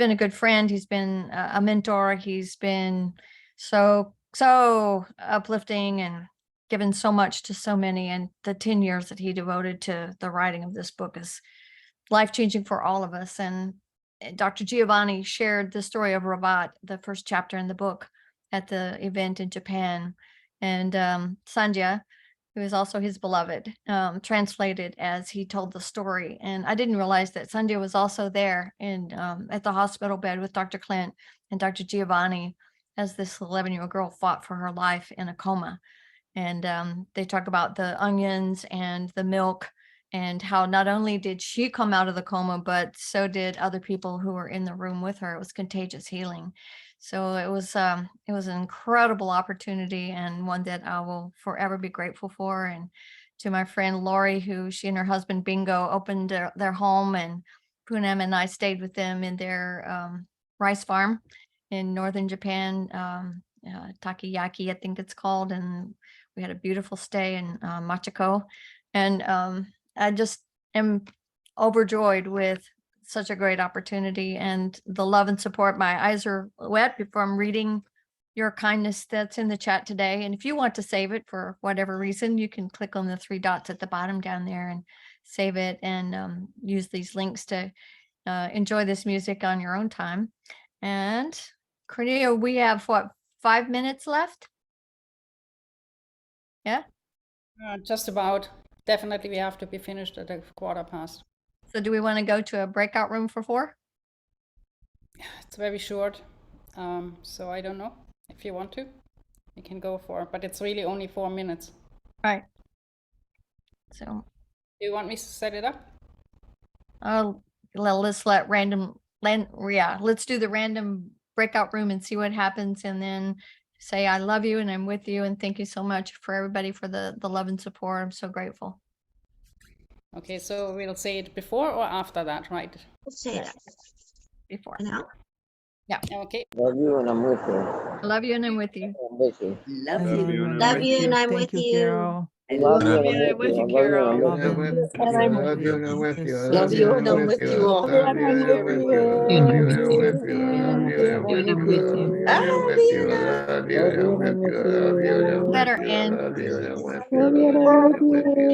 a good friend. He's been a mentor. He's been so uplifting and given so much to so many. And the 10 years that he devoted to the writing of this book is life-changing for all of us. And Dr. Giovanni shared the story of Rabat, the first chapter in the book, at the event in Japan. And Sandhya, who is also his beloved, translated as he told the story. And I didn't realize that Sandhya was also there in at the hospital bed with Dr. Clint and Dr. Giovanni as this 11-year-old girl fought for her life in a coma. And they talk about the onions and the milk, and how not only did she come out of the coma, but so did other people who were in the room with her. It was contagious healing. So it was an incredible opportunity, and one that I will forever be grateful for. And to my friend Lori, who she and her husband Bingo opened their home, and Poonam and I stayed with them in their rice farm in northern Japan, Takayaki, I think it's called. And we had a beautiful stay in Machiko. And I just am overjoyed with such a great opportunity and the love and support. My eyes are wet before I'm reading your kindness that's in the chat today. And if you want to save it for whatever reason, you can click on the 3 dots at the bottom down there and save it, and use these links to enjoy this music on your own time. And Cornelia, we have what, 5 minutes left? Yeah. Just about. Definitely, we have to be finished at a 1:15. So do we want to go to a breakout room for 4? It's very short, so I don't know if you want to. We can go for it, but it's really only 4 minutes. Right. So Do you want me to set it up? let's do the random breakout room and see what happens, and then say I love you and I'm with you, and thank you so much for everybody for the love and support. I'm so grateful. Okay, so we'll say it before or after that, right? We'll say it Before. now. Yeah. Okay. Love you and I'm with you. I love you and I'm with you. I'm with you. Love you and I'm with you. Carol. I love you Love and you, I'm I'm with with you. you, I love you and I'm Carol. with you. And I'm Love you and I'm with you. Love you and I'm with you all. Love you and I'm with you. Love you and I'm with you. Love you and I'm with you. Love you and I'm with you. Love you and I'm with you. Love you and I'm with you. Better end. Love you and I'm with you. Love you and I'm with you.